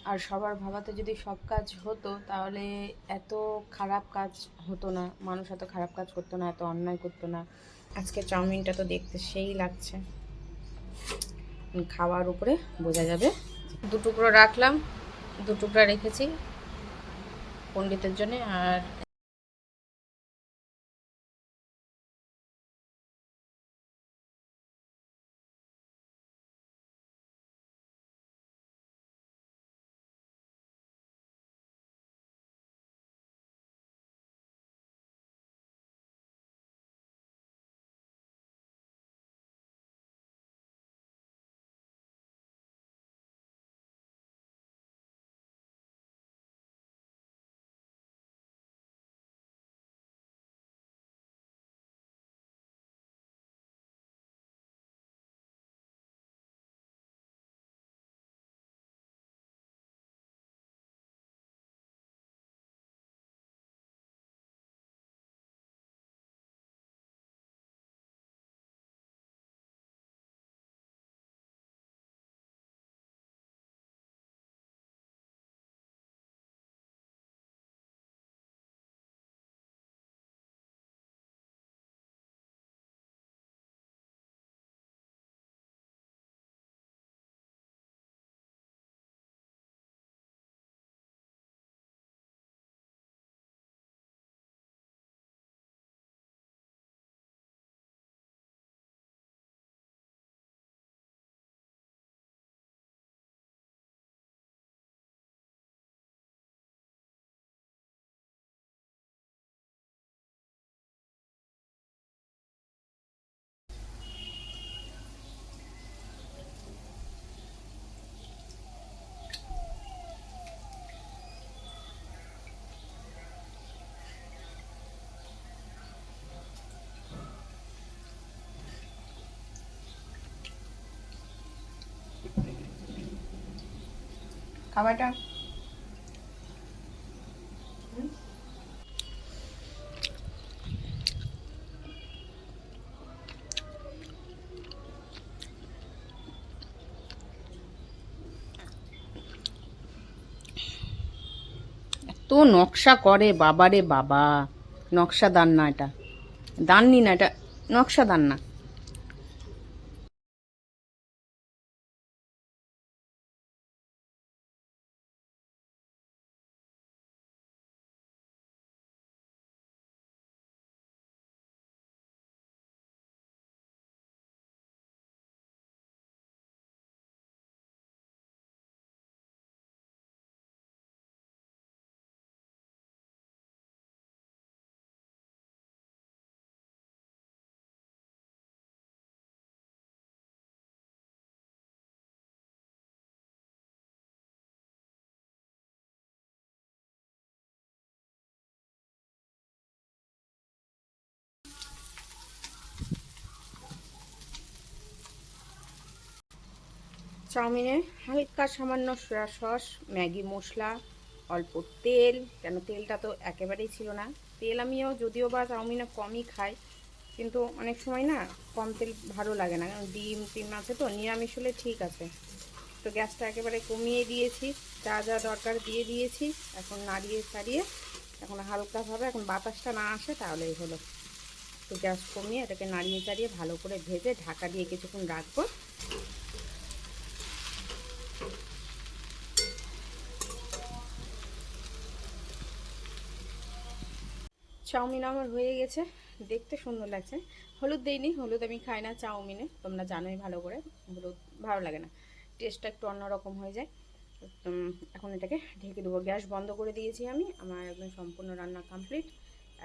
আর সবার ভাবাতে যদি সব কাজ হতো তাহলে এত খারাপ কাজ হতো না, মানুষ এত খারাপ কাজ করতো না, এত অন্যায় করতো না। আজকে চাউমিনটা তো দেখতে সেই লাগছে, খাওয়ার উপরে বোঝা যাবে। দু টুকরো রাখলাম, দু টুকরা রেখেছি পণ্ডিতের জন্য। আর খাবারটা এত নকশা করে, বাবারে বাবা। নকশা দান না এটা, দাননি না এটা, নকশা দান না। চাউমিনে হালকা সামান্য সয়া সস, ম্যাগি মশলা, অল্প তেল, কেন তেলটা তো একেবারেই ছিল না। তেল আমিও যদিও বা চাউমিনে কমই খাই, কিন্তু অনেক সময় না কম তেল ভালো লাগে না, কারণ ডিম টিম আছে তো, নিরামিষ হলে ঠিক আছে। তো গ্যাসটা একেবারে কমিয়ে দিয়েছি, যা যা দরকার দিয়ে দিয়েছি। এখন নাড়িয়ে ছাড়িয়ে, এখন হালকাভাবে, এখন বাতাসটা না আসে তাহলেই হলো। তো গ্যাস কমিয়ে এটাকে নাড়িয়ে চাড়িয়ে ভালো করে ভেজে ঢাকা দিয়ে কিছুক্ষণ রাখবো। চাউমিন আমার হয়ে গেছে, দেখতে সুন্দর লাগছে। হলুদ দেইনি, হলুদ আমি খাই না চাউমিনে, তোমরা জানোই ভালো করে। হলুদ ভালো লাগে না, টেস্টটা একটু অন্যরকম হয়ে যায়। এখন এটাকে ঢেকে দেবো। গ্যাস বন্ধ করে দিয়েছি আমি, আমার একদম সম্পূর্ণ রান্না কমপ্লিট।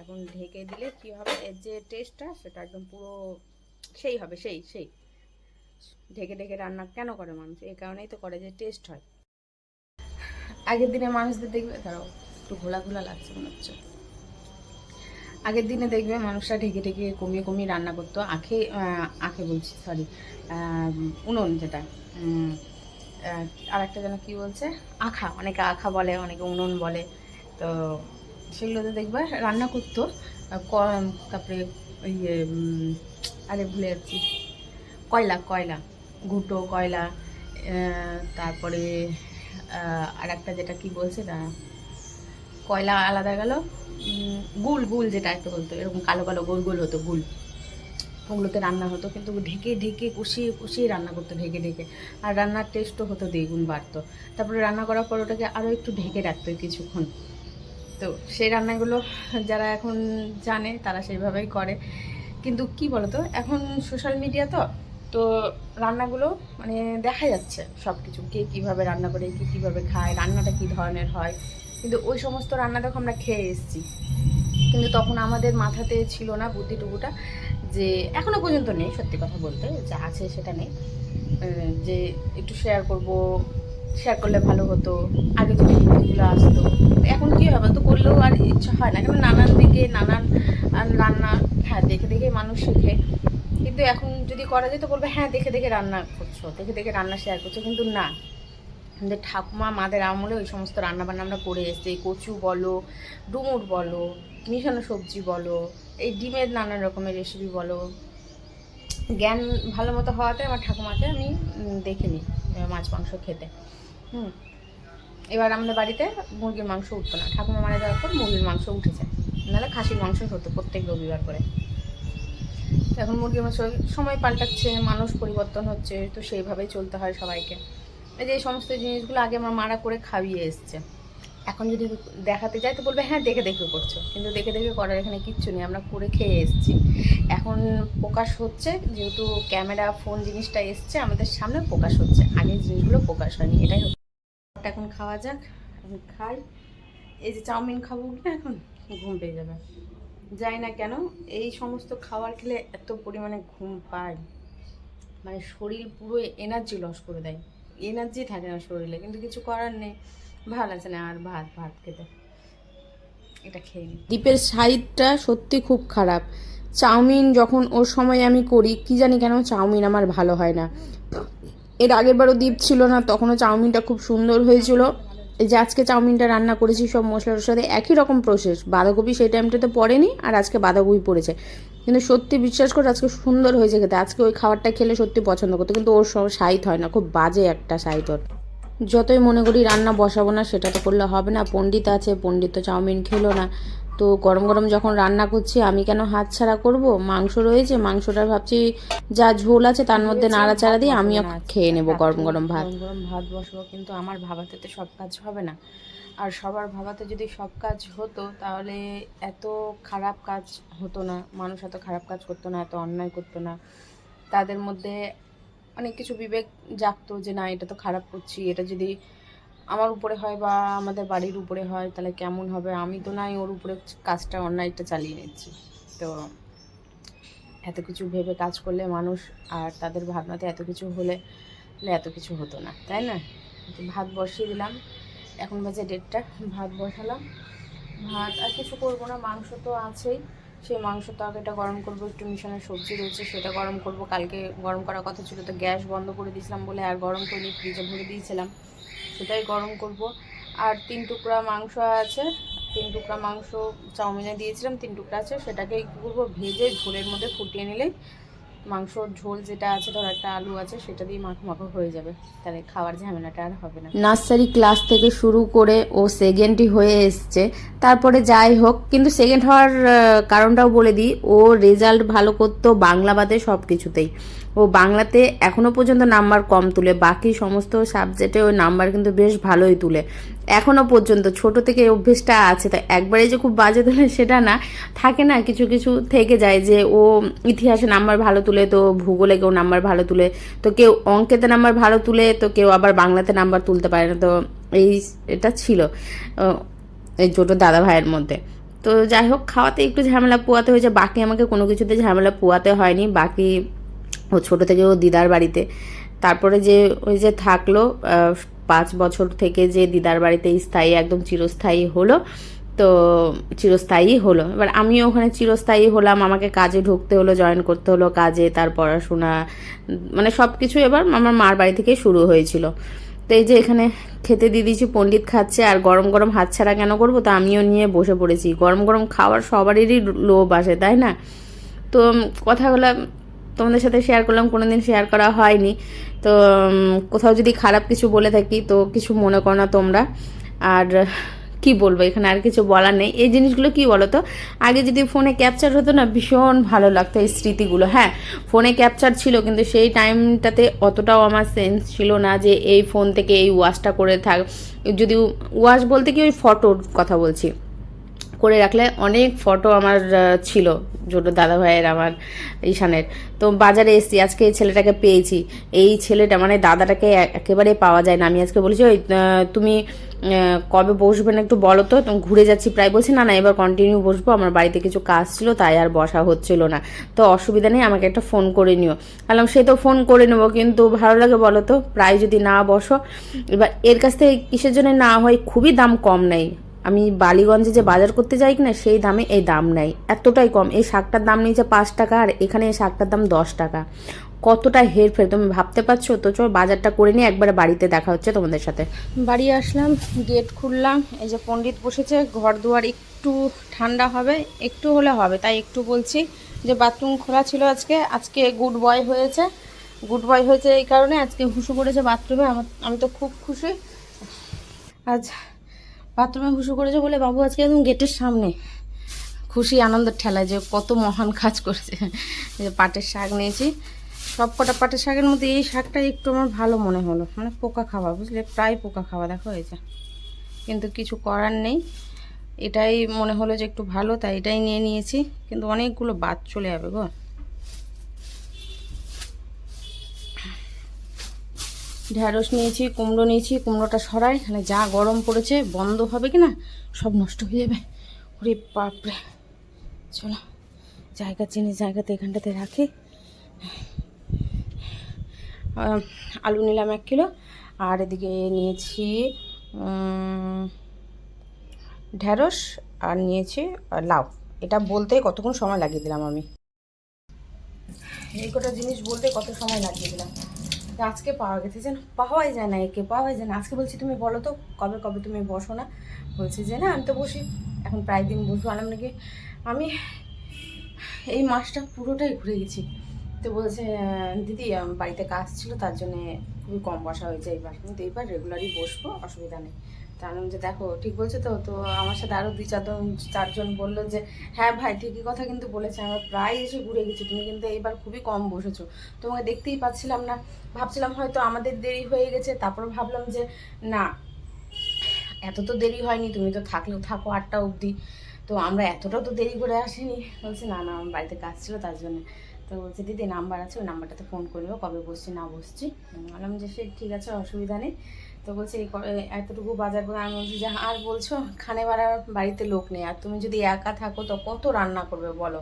এখন ঢেকে দিলে কি হবে, এর যে টেস্টটা সেটা একদম পুরো সেই হবে, সেই সেই। ঢেকে ঢেকে রান্না কেন করে মানুষ? এই কারণেই তো করে, যে টেস্ট হয়। আগের দিনে মানুষদের দেখবে, ধরো একটু ঘোলা ঘোলা লাগছে মনে হচ্ছে। আগের দিনে দেখবে মানুষরা ঢেকে ঢেকে কমিয়ে কমিয়ে রান্না করতো। আখে আখে বলছি, সরি, উনুন যেটা, উম, আর একটা যেন কী বলছে, আখা, অনেকে আখা বলে, অনেকে উনুন বলে। তো সেগুলোতে দেখবে রান্না করতো। তারপরে ইয়ে, আরে ভুলে যাচ্ছি, কয়লা, কয়লা, ঘুঁটো কয়লা, তারপরে আর একটা যেটা কি বলছে না, কয়লা আলাদা গেল, গুল গুল যেটা একটা বলতো, এরকম কালো কালো গোল গোল হতো গুল, ওগুলোতে রান্না হতো, কিন্তু ঢেকে ঢেকে কষিয়ে কষিয়ে রান্না করতো, ঢেকে ঢেকে। আর রান্নার টেস্টও হতো দ্বিগুণ বাড়তো। তারপরে রান্না করার পর ওটাকে আরও একটু ঢেকে রাখতো কিছুক্ষণ। তো সেই রান্নাগুলো যারা এখন জানে তারা সেইভাবেই করে। কিন্তু কি বলতো, এখন সোশ্যাল মিডিয়া তো তো রান্নাগুলো মানে দেখা যাচ্ছে সব কিছু, কে কীভাবে রান্না করে, কে কীভাবে খায়, রান্নাটা কী ধরনের হয়। কিন্তু ওই সমস্ত রান্না দেখো আমরা খেয়ে এসেছি, কিন্তু তখন আমাদের মাথাতে ছিল না বুদ্ধিটুকুটা, যে এখনও পর্যন্ত নেই, সত্যি কথা বলতে যা আছে সেটা নেই, যে একটু শেয়ার করব, শেয়ার করলে ভালো হতো, আগে যদি ভিডিওগুলো আসতো। এখন কী হবে তো, করলেও আর ইচ্ছা হয় না, কারণ নানান দিকে নানান রান্না, হ্যাঁ দেখে দেখে মানুষ শেখে। কিন্তু এখন যদি করা যেত বলবে হ্যাঁ দেখে দেখে রান্না করছো, দেখে দেখে রান্না শেয়ার করছো, কিন্তু না, আমাদের ঠাকুমা মাদের আমলে ওই সমস্ত রান্নাবান্না আমরা করে এসেছি। কচু বলো, ডুমুর বলো, মিশানো সবজি বলো, এই ডিমের নানান রকমের রেসিপি বলো, জ্ঞান ভালো মতো হওয়াতে আমার ঠাকুমাকে আমি দেখে নিই মাছ মাংস খেতে। এবার আমাদের বাড়িতে মুরগির মাংস উঠতো না, ঠাকুমা মারা যাওয়ার পর মুরগির মাংস উঠেছে, নাহলে খাসির মাংস হতো প্রত্যেক রবিবার করে। এখন মুরগির মাংস, সময় পাল্টাচ্ছে, মানুষ পরিবর্তন হচ্ছে, তো সেইভাবেই চলতে হয় সবাইকে। এই যে এই সমস্ত জিনিসগুলো আগে আমার মারা করে খাইয়ে এসছে, এখন যদি দেখাতে যাই তো বলবে হ্যাঁ দেখে দেখে করছো, কিন্তু দেখে দেখে করার এখানে কিচ্ছু নেই, আমরা করে খেয়ে এসেছি। এখন প্রকাশ হচ্ছে, যেহেতু ক্যামেরা ফোন জিনিসটা এসছে আমাদের সামনে, প্রকাশ হচ্ছে, আগের জিনিসগুলো প্রকাশ হয়নি, এটাই হচ্ছে। এখন খাওয়া যাক, এখন খাই। এই যে চাউমিন খাবো না, এখন ঘুম পেয়ে যাবে, যাই না কেন এই সমস্ত খাবার খেলে এত পরিমাণে ঘুম পায়, মানে শরীর পুরো এনার্জি লস করে দেয়, এনার্জি থাকে না শরীরে, কিন্তু কিছু করার নেই, ভালো লাগছে না আর ভাত ভাত খেতে, এটা খেয়ে নিই। দীপের সাইডটা সত্যি খুব খারাপ, চাউমিন যখন ওর সময় আমি করি কি জানি কেন চাউমিন আমার ভালো হয় না। এর আগের বারও দীপ ছিল না, তখনও চাউমিনটা খুব সুন্দর হয়েছিল। এই যে আজকে চাউমিনটা রান্না করেছি সব মশলার সাথে একই রকম প্রসেস, বাঁধাকপি সেই টাইমটাতে পড়েনি, আর আজকে বাঁধাকপি পড়েছে, কিন্তু সত্যি বিশ্বাস করে আজকে সুন্দর হয়েছে খেতে। আজকে ওই খাবারটা খেলে সত্যি পছন্দ করতো, কিন্তু ওর সব সাইট হয় না, খুব বাজে একটা সাইট ওর। যতই মনে করি রান্না বসাবো না, সেটা তো করলে হবে না, পণ্ডিত আছে, পণ্ডিত তো চাউমিন খেলো না। তো গরম গরম যখন রান্না করছি আমি কেন হাত ছাড়া করবো, মাংস রয়েছে, মাংসটা ভাবছি যা ঝোল আছে তার মধ্যে নাড়াচাড়া দিয়ে আমিও খেয়ে নেবো গরম গরম ভাত। গরম গরম ভাত বসবো, কিন্তু আমার ভাবাতে তো সব কাজ হবে না, আর সবার ভাবাতে যদি সব কাজ হতো তাহলে এত খারাপ কাজ হতো না, মানুষ এত খারাপ কাজ করতো না, এত অন্যায় করতো না, তাদের মধ্যে অনেক কিছু বিবেক জাগতো যে না এটা তো খারাপ করছি, এটা যদি আমার উপরে হয় বা আমাদের বাড়ির উপরে হয় তাহলে কেমন হবে, আমি তো নাই ওর উপরে কাজটা অন্যায়টা চালিয়ে নিচ্ছি। তো এত কিছু ভেবে কাজ করলে মানুষ, আর তাদের ভাবনাতে এত কিছু হলে এত কিছু হতো না, তাই না? ভাত বসিয়ে দিলাম, এখন বাজে 1:30, ভাত বসালাম, ভাত আর কিছু করবো না, মাংস তো আছেই, সেই মাংস তরকারিটা গরম করবো, একটু মিশানোর সবজি রয়েছে সেটা গরম করব, কালকে গরম করার কথা ছিল তো গ্যাস বন্ধ করে দিয়েছিলাম বলে আর গরম করিনি, ফ্রিজে ভরে দিয়েছিলাম, সেটাই গরম করব। আর 3 টুকরা মাংস আছে, 3 টুকরা মাংস চাউমিনে দিয়েছিলাম, 3 টুকরা আছে, সেটাকে কী করবো ভেজে ঝোলের মধ্যে ফুটিয়ে নিলেই মাংসর ঝোল যেটা আছে, ধর একটা আলু আছে, সেটা দিয়ে মাখো মাখো হয়ে যাবে, তাহলে খাওয়ার ঝামেলাটা আর হবে না। নার্সারি ক্লাস থেকে শুরু করে ও সেকেন্ডই হয়ে এসছে, তারপরে যাই হোক, কিন্তু সেকেন্ড হওয়ার কারণটাও বলে দিই, ও রেজাল্ট ভালো করতো বাংলা বাদে সব কিছুতেই, ও বাংলাতে এখনও পর্যন্ত নাম্বার কম তুলে, বাকি সমস্ত সাবজেক্টে ওই নাম্বার কিন্তু বেশ ভালোই তুলে এখনও পর্যন্ত, ছোট থেকে অভ্যেসটা আছে। তাই একবারে যে খুব বাজে তুলে সেটা না, থাকে না কিছু কিছু থেকে যায়, যে ও ইতিহাসে নাম্বার ভালো তুলে তো ভূগোলে কেউ নাম্বার ভালো তুলে, তো কেউ অঙ্কেতে নাম্বার ভালো তুলে, তো কেউ আবার বাংলাতে নাম্বার তুলতে পারে না, তো এটা ছিল এই ছোটো দাদা ভাইয়ের মধ্যে। তো যাই হোক, খাওয়াতে একটু ঝামেলা পোয়াতে হয়েছে, বাকি আমাকে কোনো কিছুতে ঝামেলা পোয়াতে হয়নি, বাকি ও ছোটো থেকে ও দিদার বাড়িতে, তারপরে যে ওই যে থাকলো 5 বছর থেকে যে দিদার বাড়িতে স্থায়ী, একদম চিরস্থায়ী হলো, তো চিরস্থায়ী হলো, এবার আমিও ওখানে চিরস্থায়ী হলাম, আমাকে কাজে ঢুকতে হলো, জয়েন করতে হলো কাজে, তার পড়াশোনা মানে সব কিছু এবার আমার মার বাড়ি থেকে শুরু হয়েছিল। তো এই যে এখানে খেতে দিয়ে দিয়েছি, পণ্ডিত খাচ্ছে, আর গরম গরম হাত ছাড়া কেন করবো, তো আমিও নিয়ে বসে পড়েছি, গরম গরম খাওয়ার সবারই লোভ আসে, তাই না? তো কথাগুলো তোমাদের সাথে শেয়ার করলাম, কোনোদিন শেয়ার করা হয়নি। তো কোথাও যদি খারাপ কিছু বলে থাকি তো কিছু মনে করো না তোমরা। আর কি বলবো, এখানে আর কিছু বলার নেই। এই জিনিসগুলো কি বলো তো, আগে যদি ফোনে ক্যাপচার হতো না ভীষণ ভালো লাগতো এই স্মৃতিগুলো। হ্যাঁ, ফোনে ক্যাপচার ছিল, কিন্তু সেই টাইমটাতে অতটাও আমার সেন্স ছিল না যে এই ফোন থেকে এই ওয়াশটা করে থাক। যদি ওয়াশ বলতে কি, ওই ফটোর কথা বলছি, করে রাখলে অনেক ফটো আমার ছিল ছোটো দাদা ভাইয়ের, আমার ঈশানের। তো বাজারে এসেছি, আজকে এই ছেলেটাকে পেয়েছি। এই ছেলেটা মানে দাদাটাকে একেবারে পাওয়া যায় না। আমি আজকে বলেছি, ওই তুমি কবে বসবে না একটু বলো তো, তুমি ঘুরে যাচ্ছি প্রায়। বলছি না না, এবার কন্টিনিউ বসবো, আমার বাড়িতে কিছু কাজ ছিল তাই আর বসা হচ্ছিল না। তো অসুবিধা নেই, আমাকে একটা ফোন করে নিও। বললাম সে তো ফোন করে নেবো, কিন্তু ভালো লাগে বলো তো প্রায় যদি না বসো। এবার এর কাছ থেকে কিসের জন্য না হয়, খুবই দাম কম নেই। আমি বালিগঞ্জে যে বাজার করতে যাই কিনা সেই দামে এই দাম নেই, এতটাই কম। এই শাকটার দাম নিয়েছে 5 টাকা, আর এখানে এই শাকটার দাম 10 টাকা। কতটা হেরফের তুমি ভাবতে পারছো? তো চল বাজারটা করে নিয়ে একবারে বাড়িতে দেখা হচ্ছে তোমাদের সাথে। বাড়ি আসলাম, গেট খুললাম, এই যে পণ্ডিত বসেছে। ঘর দুয়ার একটু ঠান্ডা হবে, একটু হলে হবে, তাই একটু বলছি। যে বাথরুম খোলা ছিল আজকে, আজকে গুড বয় হয়েছে। গুড বয় হয়েছে এই কারণে আজকে হুসু করেছে বাথরুমে। আমি তো খুব খুশি। আজ বাথরুমে হুসু করেছে বলে বাবু আজকে একদম গেটের সামনে খুশি আনন্দের ঠেলায় যে কত মহান কাজ করেছে। যে পাটের শাক নিয়েছি, সব কটা পাটের শাকের মধ্যে এই শাকটা একটু আমার ভালো মনে হলো, মানে পোকা খাওয়া, বুঝলে, প্রায় পোকা খাওয়া দেখো হয়েছে, কিন্তু কিছু করার নেই। এটাই মনে হলো যে একটু ভালো, তাই এটাই নিয়ে নিয়েছি, কিন্তু অনেকগুলো বাদ চলে যাবে গো। ঢ্যাঁড়স নিয়েছি, কুমড়ো নিয়েছি, কুমড়োটা সরাই, মানে যা গরম পড়েছে বন্ধ হবে কি না, সব নষ্ট হয়ে যাবে। ওরে বাপরে, চলো জায়গা চিনি জায়গাতে এখানটাতে রাখি। আলু নিলাম 1 কিলো, আর এদিকে নিয়েছি ঢ্যাঁড়স, আর নিয়েছি লাউ। এটা বলতে কতক্ষণ সময় লাগিয়ে দিলাম আমি, এই কটা জিনিস বলতে কত সময় লাগিয়ে দিলাম। আজকে পাওয়া গেছে, যেন পাওয়াই যায় না, একে পাওয়াই যায় না। আজকে বলছি তুমি বলো তো কবে কবে তুমি বসো না, বলছি যে না আমি তো বসি, এখন প্রায় দিন বসবো। আলাম নাকি আমি এই মাসটা পুরোটাই ঘুরে গেছি। তো বলছে দিদি বাড়িতে কাজ ছিল তার জন্যে খুবই কম বসা হয়েছে এইবার, কিন্তু এইবার রেগুলারই বসবো, অসুবিধা নেই। তা আমি যে দেখো ঠিক বলছো তো। তো আমার সাথে আরও 2-4জন বললো যে হ্যাঁ ভাই ঠিকই কথা কিন্তু বলেছে, আমরা প্রায় এসে ঘুরে গেছি, তুমি কিন্তু এইবার খুবই কম বসেছো, তোমাকে দেখতেই পাচ্ছিলাম না। ভাবছিলাম হয়তো আমাদের দেরি হয়ে গেছে, তারপর ভাবলাম যে না এত তো দেরি হয়নি, তুমি তো থাকলেও থাকো 8টা অবধি, তো আমরা এতটাও তো দেরি করে আসিনি। বলছে না না আমার বাড়িতে কাজ ছিল তার জন্য। তো বলছে দিদি নাম্বার আছে, ওই নাম্বারটাতে ফোন করবো কবে বসছি না বসছি। বললাম যে সে ঠিক আছে, অসুবিধা নেই। তো বলছে এতটুকু বাজার করে, আমি বলছি যে আর বলছো খানে বাড়ার বাড়িতে লোক নেই, আর তুমি যদি একা থাকো তো কত রান্না করবে বলো।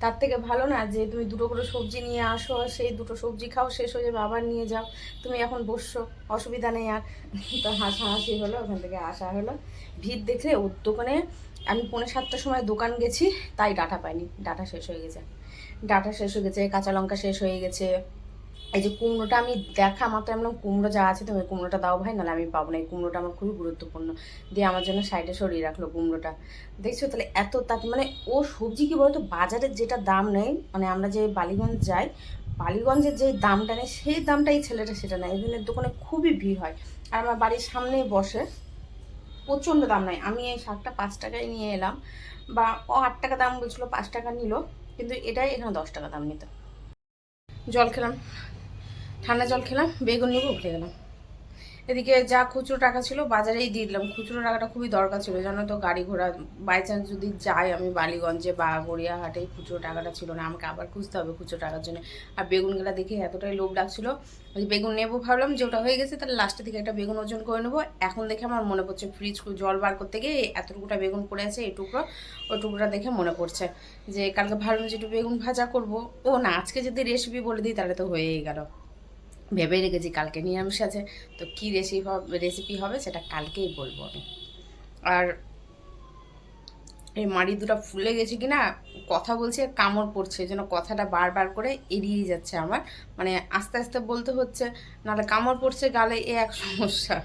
তার থেকে ভালো না যে তুমি 2টো করে সবজি নিয়ে আসো, সেই 2টো সবজি খাও, শেষ হয়ে যাবে আবার নিয়ে যাও, তুমি এখন বসছো, অসুবিধা নেই আর। তো হাসাহাসি হলো, ওখান থেকে আসা হলো। ভিড় দেখলে ওর দোকানে আমি 6:45টার সময় দোকান গেছি, তাই ডাটা পাইনি, ডাটা শেষ হয়ে গেছে, ডাটা শেষ হয়ে গেছে, কাঁচা লঙ্কা শেষ হয়ে গেছে। এই যে কুমড়োটা আমি দেখা মাত্র আমি কুমড়ো যা আছে তুমি কুমড়োটা দাও ভাই, নাহলে আমি পাবো না, এই কুমড়োটা আমার খুবই গুরুত্বপূর্ণ। দিয়ে আমার জন্য সাইডে সরিয়ে রাখলো কুমড়োটা। দেখছো তাহলে এত তাকে, মানে ও সবজি কি বলতো, বাজারের যেটা দাম নেই, মানে আমরা যে বালিগঞ্জ যাই, বালিগঞ্জের যে দামটা নেই সেই দামটা এই ছেলেটা সেটা নেয়। এখানে দোকানে খুবই ভিড় হয়, আর আমার বাড়ির সামনেই বসে, প্রচণ্ড দাম নেয়। আমি এই শাকটা 5 টাকায় নিয়ে এলাম, বা ও 8 টাকা দাম বলছিলো, 5 টাকা নিল, কিন্তু এটাই এখানে 10 টাকা দাম নিত। জল খেলাম, ঠান্ডা জল খেলাম, বেগুন নিয়ে উঠে গেলাম। এদিকে যা খুচরো টাকা ছিল বাজারেই দিয়ে দিলাম, খুচরো টাকাটা খুবই দরকার ছিল, জানো তো, গাড়ি ঘোড়া বাই চান্স যদি যাই আমি বালিগঞ্জে বা গড়িয়াহাটে, খুচরো টাকাটা ছিল না, আমাকে আবার খুঁজতে হবে খুচরো টাকার জন্য। আর বেগুনগুলা দেখে এতটাই লোভ লাগছিল, ওই বেগুন নেবো ভাবলাম, যে ওটা হয়ে গেছে তাহলে লাস্টের দিকে একটা বেগুন ওজন করে নেবো। এখন দেখে আমার মনে পড়ছে ফ্রিজ জল বার করতে গিয়ে এতটুকুটা বেগুন পড়ে আছে, এই টুকরো, ওই টুকরোটা দেখে মনে পড়ছে যে কালকে ভাবলাম যে একটু বেগুন ভাজা করবো। ও না, আজকে যদি রেসিপি বলে দিই তাহলে তো হয়েই গেল। ভেবে রেখেছি কালকে নিরামিষ আছে, তো কী রেসিপি হবে সেটা কালকেই বলবো আমি। আর এই মাড়ি দুটো ফুলে গেছে কিনা, কথা বলছি আর কামড় পড়ছে, যেন কথাটা বারবার করে এড়িয়ে যাচ্ছে আমার, মানে আস্তে আস্তে বলতে হচ্ছে, নাহলে কামড় পড়ছে গালে, এ এক সমস্যা।